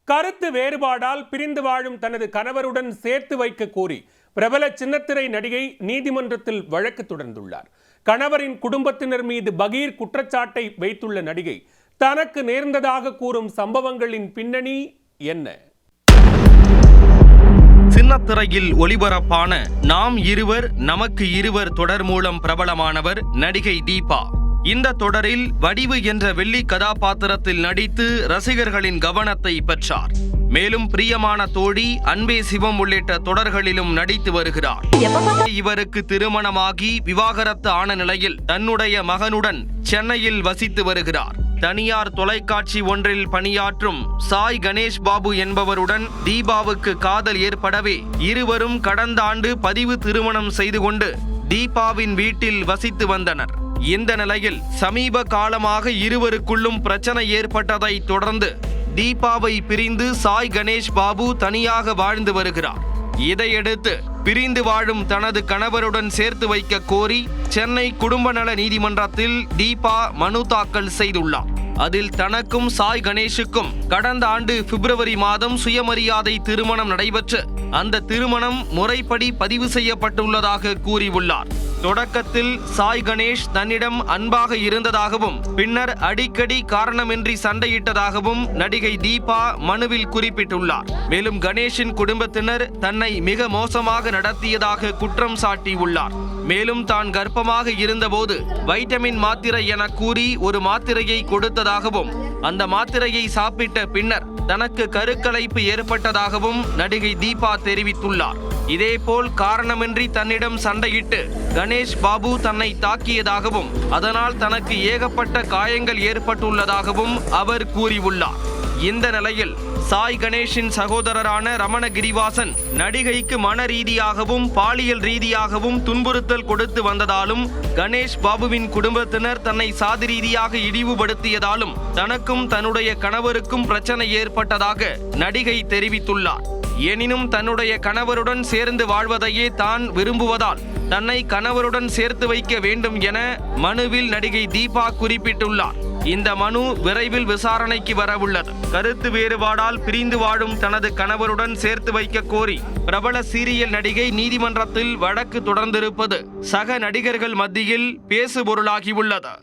கருத்து வேறுபாடால் பிரிந்து வாழும் தனது கணவருடன் சேர்த்து வைக்க கோரி பிரபல சின்னத்திரை நடிகை நீதிமன்றத்தில் வழக்கு தொடர்ந்துள்ளார். கணவரின் குடும்பத்தினர் மீது பகீர் குற்றச்சாட்டை வைத்துள்ள நடிகை தனக்கு நேர்ந்ததாக கூறும் சம்பவங்களின் பின்னணி என்ன? சின்னத்திரையில் ஒளிபரப்பான நாம் இருவர் நமக்கு இருவர் தொடர் மூலம் பிரபலமானவர் நடிகை தீபா. இந்த தொடரில் வடிவு என்ற வெள்ளி கதாபாத்திரத்தில் நடித்து ரசிகர்களின் கவனத்தை பெற்றார். மேலும் பிரியமான தோழி, அன்பே சிவம் உள்ளிட்ட தொடர்களிலும் நடித்து வருகிறார். இவருக்கு திருமணமாகி விவாகரத்து ஆன நிலையில் தன்னுடைய மகனுடன் சென்னையில் வசித்து வருகிறார். தனியார் தொலைக்காட்சி ஒன்றில் பணியாற்றும் சாய் கணேஷ் பாபு என்பவருடன் தீபாவுக்கு காதல் ஏற்படவே இருவரும் கடந்த ஆண்டு பதிவு திருமணம் செய்து கொண்டு தீபாவின் வீட்டில் வசித்து வந்தனர். இந்த நிலையில் சமீப காலமாக இருவருக்குள்ளும் பிரச்சனை ஏற்பட்டதை தொடர்ந்து தீபாவை பிரிந்து சாய் கணேஷ் பாபு தனியாக வாழ்ந்து வருகிறார். இதையடுத்து பிரிந்து வாழும் தனது கணவருடன் சேர்த்து வைக்க கோரி சென்னை குடும்ப நல நீதிமன்றத்தில் தீபா மனு தாக்கல் செய்துள்ளார். அதில் தனக்கும் சாய் கணேஷுக்கும் கடந்த ஆண்டு பிப்ரவரி மாதம் சுயமரியாதை திருமணம் நடைபெற்று அந்த திருமணம் முறைப்படி பதிவு செய்யப்பட்டுள்ளதாக கூறியுள்ளார். தொடக்கத்தில் சாய் கணேஷ் தன்னிடம் அன்பாக இருந்ததாகவும் பின்னர் அடிக்கடி காரணமின்றி சண்டையிட்டதாகவும் நடிகை தீபா மனுவில் குறிப்பிட்டுள்ளார். மேலும் கணேஷின் குடும்பத்தினர் தன்னை மிக மோசமாக நடத்தியதாக குற்றம் சாட்டியுள்ளார். மேலும் தான் கர்ப்பமாக இருந்தபோது வைட்டமின் மாத்திரை என கூறி ஒரு மாத்திரையை கொடுத்ததாகவும் அந்த மாத்திரையை சாப்பிட்ட பின்னர் தனக்கு கருக்கலைப்பு ஏற்பட்டதாகவும் நடிகை தீபா தெரிவித்துள்ளார். இதேபோல் காரணமின்றி தன்னிடம் சண்டையிட்டு கணேஷ் பாபு தன்னை தாக்கியதாகவும் அதனால் தனக்கு ஏகப்பட்ட காயங்கள் ஏற்பட்டுள்ளதாகவும் அவர் கூறியுள்ளார். இந்த நிலையில் சாய் கணேஷின் சகோதரரான ரமண கிரிவாசன் நடிகைக்கு மன ரீதியாகவும் பாலியல் ரீதியாகவும் துன்புறுத்தல் கொடுத்து வந்ததாலும் கணேஷ் பாபுவின் குடும்பத்தினர் தன்னை சாதி ரீதியாக இழிவுபடுத்தியதாலும் தனக்கும் தன்னுடைய கணவருக்கும் பிரச்சனை ஏற்பட்டதாக நடிகை தெரிவித்துள்ளார். எனினும் தன்னுடைய கணவருடன் சேர்ந்து வாழ்வதையே தான் விரும்புவதால் தன்னை கணவருடன் சேர்த்து வைக்க வேண்டும் என மனுவில் நடிகை தீபா குறிப்பிட்டுள்ளார். இந்த மனு விரைவில் விசாரணைக்கு வரவுள்ளது. கருத்து வேறுபாடால் பிரிந்து வாழும் தனது கணவருடன் சேர்த்து வைக்க கோரி பிரபல சீரியல் நடிகை நீதிமன்றத்தில் வழக்கு தொடர்ந்திருப்பது சக நடிகர்கள் மத்தியில் பேசுபொருளாகியுள்ளது.